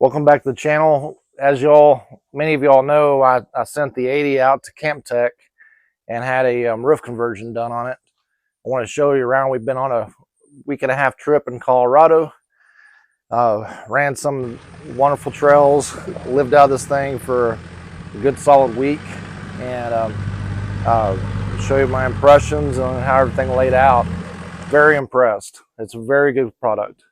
Welcome back to the channel. As many of y'all know, I sent the 80 out to Campteq and had a roof conversion done on it. I want to show you around. We've been on a week and a half trip in Colorado. Ran some wonderful trails, lived out this thing for a good solid week, and show you my impressions on how everything laid out. Very impressed. It's a very good product.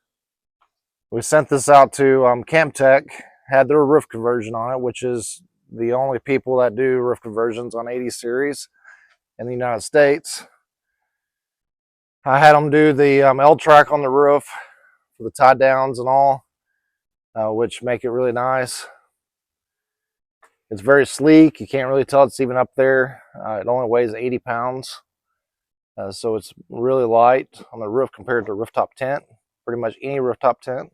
We sent this out to Campteq, had their roof conversion on it, which is the only people that do roof conversions on 80 series in the United States. I had them do the L-track on the roof for the tie downs and all, which make it really nice. It's very sleek. You can't really tell it's even up there. It only weighs 80 pounds. So it's really light on the roof compared to a rooftop tent. Pretty much any rooftop tent.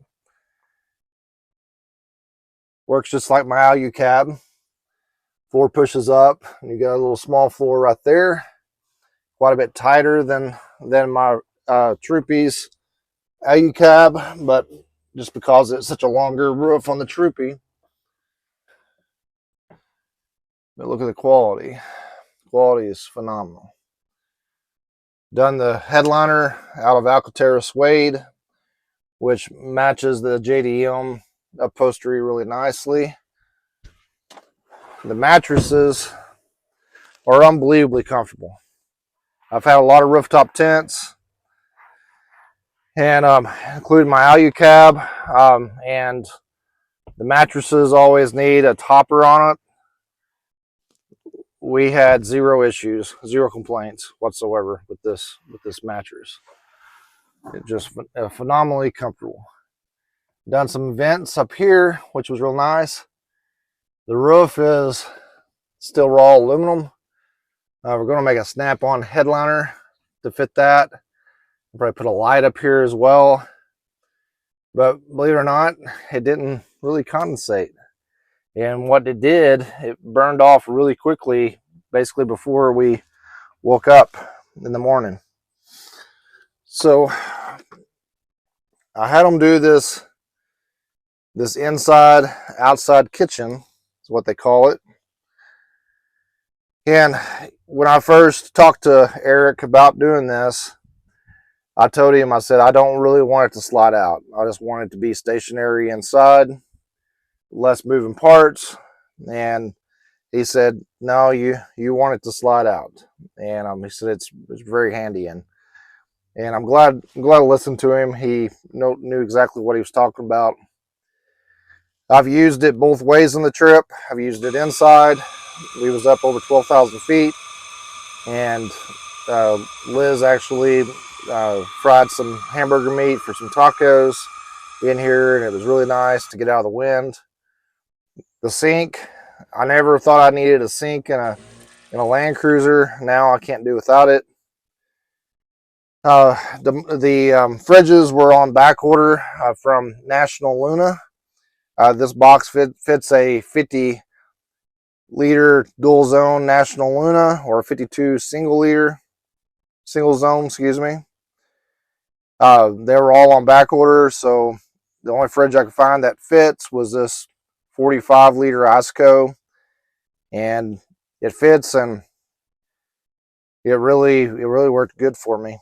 Works just like my Alu cab. Floor pushes up, and you got a little small floor right there. Quite a bit tighter than my Troopy's Alu cab, but just because it's such a longer roof on the Troopy. But look at the quality. Quality is phenomenal. Done the headliner out of Alcantara suede, which matches the JDM upholstery really nicely. The mattresses are unbelievably comfortable. I've had a lot of rooftop tents, and including my Alu cab, and the mattresses always need a topper on it. We had zero issues, zero complaints whatsoever with this mattress. It's just phenomenally comfortable. Done some vents up here, which was real nice. The roof is still raw aluminum. We're going to make a snap-on headliner to fit that. I'll probably put a light up here as well. But believe it or not, it didn't really condensate. And what it did, it burned off really quickly, basically before we woke up in the morning. So I had them do this inside outside kitchen is what they call it. And when I first talked to Eric about doing this, I told him, I said, I don't really want it to slide out. I just want it to be stationary inside, less moving parts. And he said, no, you want it to slide out. And he said it's very handy. And I'm glad I listened to him. He knew exactly what he was talking about. I've used it both ways on the trip. I've used it inside. We was up over 12,000 feet, and Liz actually fried some hamburger meat for some tacos in here, and it was really nice to get out of the wind. The sink, I never thought I needed a sink in a Land Cruiser. Now I can't do without it. The fridges were on back order from National Luna. This box fits a 50-liter dual zone National Luna, or a 52 single zone, excuse me. They were all on back order, so the only fridge I could find that fits was this 45-liter Iceco, and it fits, and it really worked good for me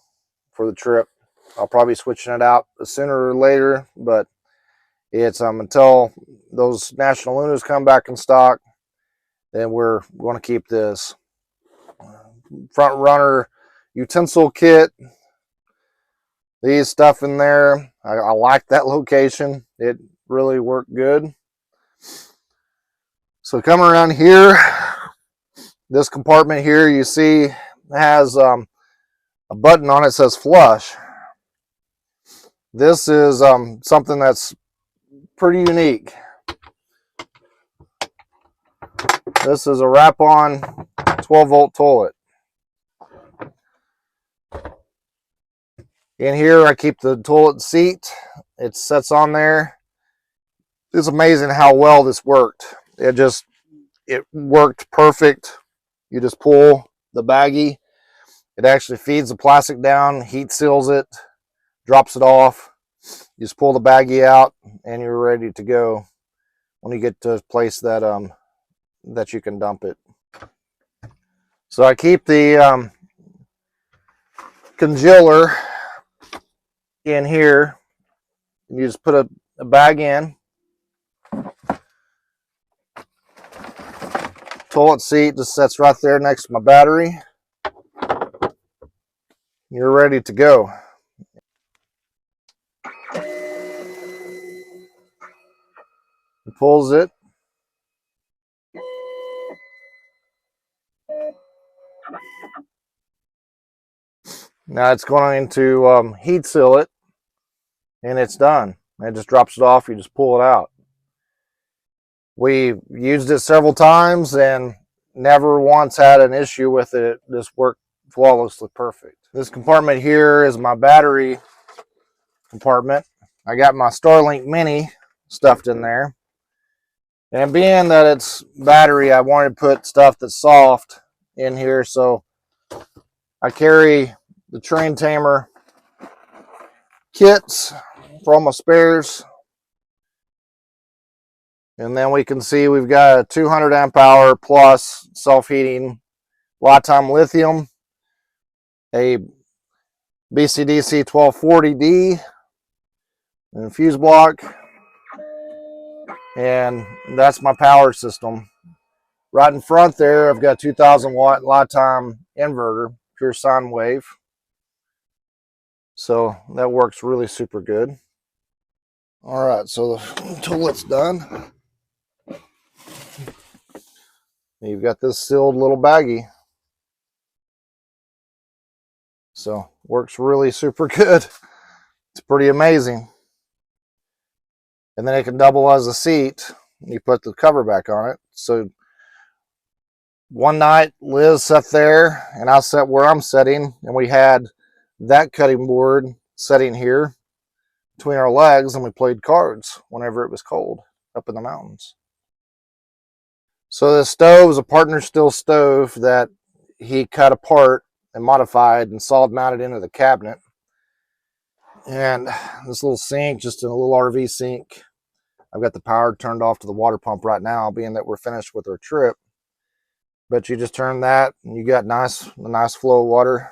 for the trip. I'll probably be switching it out sooner or later, but it's until those National Lunas come back in stock, then we're going to keep this. Front runner utensil kit. These stuff in there. I like that location. It really worked good. So coming around here, this compartment here, you see has a button on it that says flush. This is something that's pretty unique. This is a wrap-on 12-volt toilet. In here, I keep the toilet seat. It sets on there. It's amazing how well this worked. It worked perfect. You just pull the baggie. It actually feeds the plastic down, heat seals it, drops it off. You just pull the baggie out, and you're ready to go. when you get to a place that that you can dump it. So I keep the congealer in here. You just put a bag in, toilet seat just sits right there next to my battery. You're ready to go. It pulls it. Now it's going to heat seal it, and it's done. It just drops it off. You just pull it out. We used it several times and never once had an issue with it. It just worked flawlessly perfect. This compartment here is my battery compartment. I got my Starlink Mini stuffed in there. And being that it's battery, I wanted to put stuff that's soft in here. So I carry the train tamer kits for all my spares. And then we can see we've got a 200 amp hour plus self-heating lifetime lithium, a BCDC 1240D, an fuse block, and that's my power system. Right in front there, I've got a 2000 watt lifetime inverter, pure sine wave. So that works really super good. All right, so the toilet's done. You've got this sealed little baggie. So works really super good. It's pretty amazing. And then it can double as a seat. You put the cover back on it. So one night Liz sat there and I sat where I'm sitting, and we had that cutting board sitting here between our legs, and we played cards whenever it was cold up in the mountains. So this stove is a partner steel stove that he cut apart and modified and solid mounted into the cabinet. And this little sink, just a little RV sink. I've got the power turned off to the water pump right now, being that we're finished with our trip. But you just turn that and you got a nice flow of water.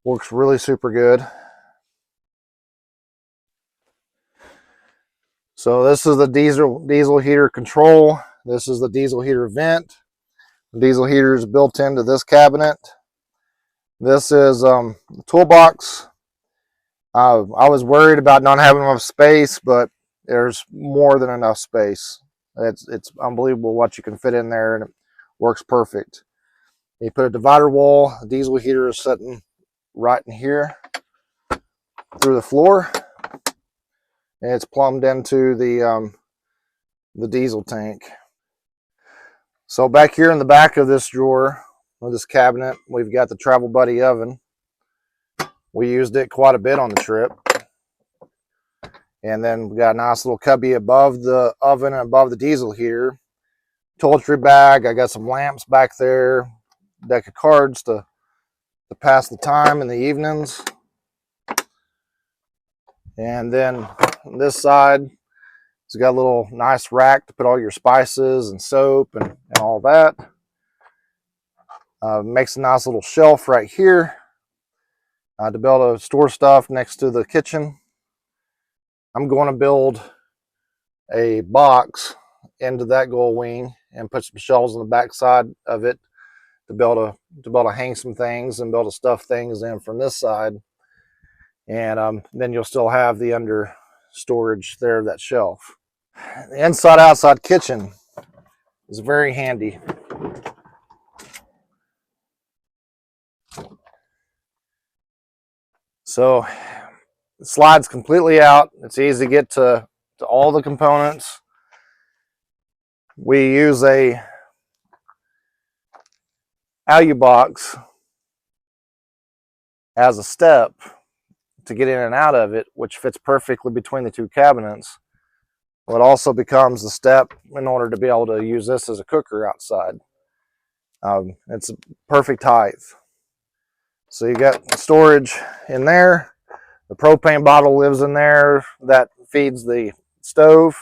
Works really super good. So this is the diesel heater control. This is the diesel heater vent. The diesel heater is built into this cabinet. This is the toolbox. I was worried about not having enough space, but there's more than enough space. It's unbelievable what you can fit in there, and it works perfect. You put a divider wall. The diesel heater is sitting right in here through the floor, and it's plumbed into the diesel tank. So back here in the back of this drawer, of this cabinet, we've got the Travel Buddy oven. We used it quite a bit on the trip. And then we got a nice little cubby above the oven and above the diesel heater. Toiletry bag. I got some lamps back there. Deck of cards to pass the time in the evenings. And then on this side, it's got a little nice rack to put all your spices and soap and all that. Makes a nice little shelf right here to be able to store stuff next to the kitchen. I'm going to build a box into that gold wing and put some shelves on the back side of it to be able to hang some things and be able to stuff things in from this side. And then you'll still have the under storage there of that shelf. The inside outside kitchen is very handy. So it slides completely out. It's easy to get to all the components. We use a alu box as a step to get in and out of it, which fits perfectly between the two cabinets. Well, it also becomes the step in order to be able to use this as a cooker outside. It's a perfect height. So you got storage in there. The propane bottle lives in there that feeds the stove.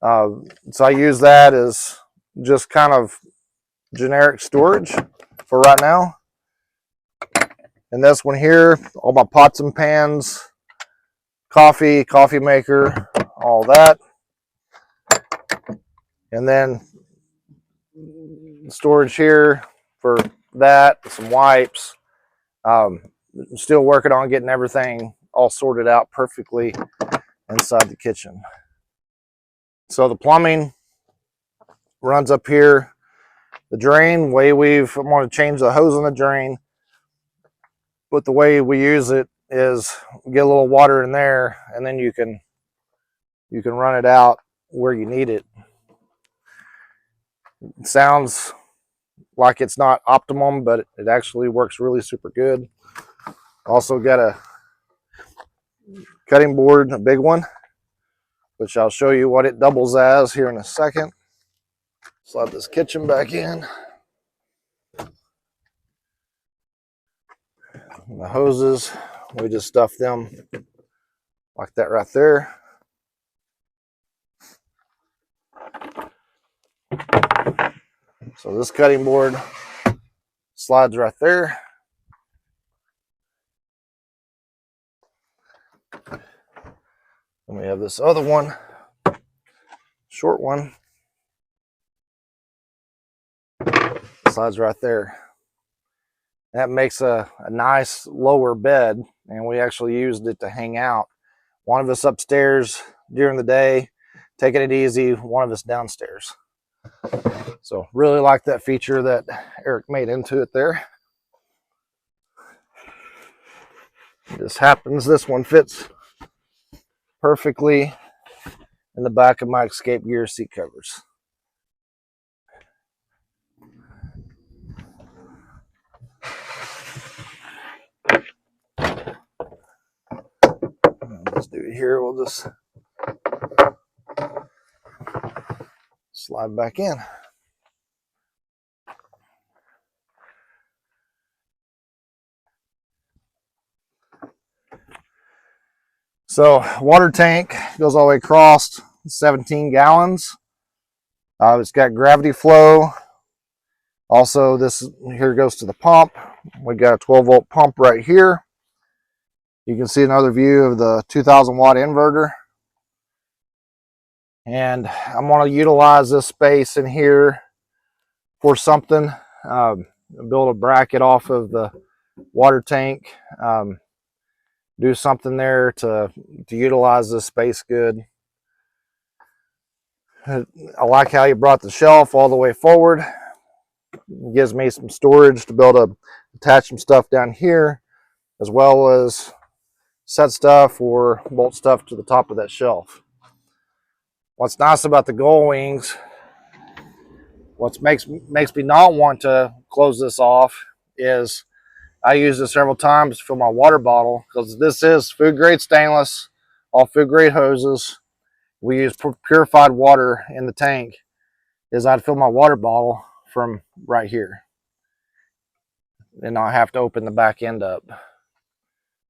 So I use that as just kind of generic storage for right now. And this one here, all my pots and pans, coffee maker, all that. And then storage here for that, some wipes. I'm still working on getting everything all sorted out perfectly inside the kitchen. So the plumbing runs up here. The drain, I want to change the hose on the drain, but the way we use it is get a little water in there, and then you can run it out where you need it. It sounds like it's not optimum, but it actually works really super good. Also got a cutting board, a big one, which I'll show you what it doubles as here in a second. Slide this kitchen back in. And the hoses, we just stuff them like that right there. So this cutting board slides right there. And we have this other one, short one, slides right there. That makes a nice lower bed, and we actually used it to hang out. One of us upstairs during the day, taking it easy, one of us downstairs. So really like that feature that Eric made into it there. This happens, this one fits perfectly in the back of my escape gear seat covers. Let's do it here. We'll just slide back in. So water tank goes all the way across, 17 gallons. It's got gravity flow. Also, this here goes to the pump. We got a 12-volt pump right here. You can see another view of the 2,000 watt inverter. And I'm going to utilize this space in here for something. Build a bracket off of the water tank. Do something there to utilize this space good. I like how you brought the shelf all the way forward. It gives me some storage to be able to attach some stuff down here, as well as set stuff or bolt stuff to the top of that shelf. What's nice about the gull wings, what makes me not want to close this off, is I use this several times to fill my water bottle, because this is food grade stainless, all food grade hoses. We use purified water in the tank. I'd fill my water bottle from right here, and I have to open the back end up.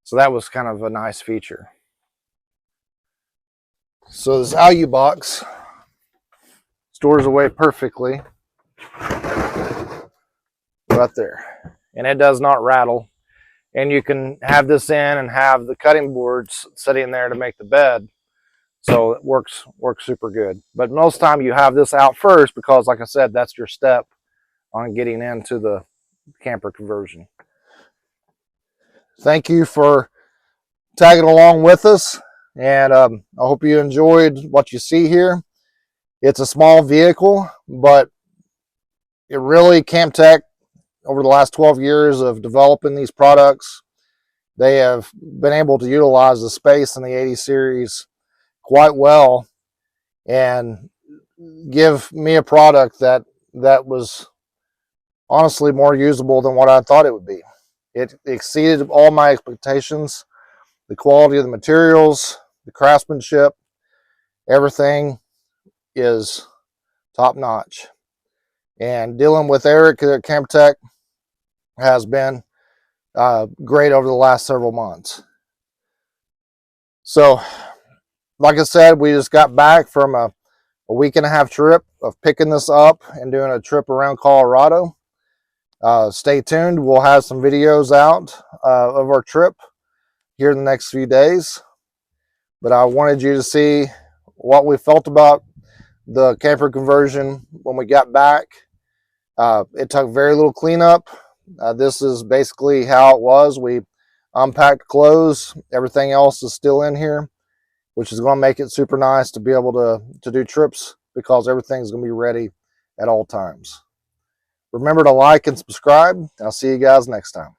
So that was kind of a nice feature. So this Alu box stores away perfectly right there, and it does not rattle. And you can have this in and have the cutting boards sitting there to make the bed, so it works super good. But most time you have this out first, because like I said, that's your step on getting into the camper conversion. Thank you for tagging along with us, and I hope you enjoyed what you see here. It's a small vehicle, but it really, Campteq, over the last 12 years of developing these products, they have been able to utilize the space in the 80 series quite well and give me a product that was honestly more usable than what I thought it would be. It exceeded all my expectations. The quality of the materials, the craftsmanship, everything is top notch. And dealing with Eric at Campteq has been great over the last several months. So, like I said, we just got back from a a week-and-a-half trip of picking this up and doing a trip around Colorado. Stay tuned. We'll have some videos out of our trip here in the next few days. But I wanted you to see what we felt about the camper conversion when we got back. It took very little cleanup. This is basically how it was. We unpacked clothes. Everything else is still in here, which is going to make it super nice to be able to do trips because everything's going to be ready at all times. Remember to like and subscribe. I'll see you guys next time.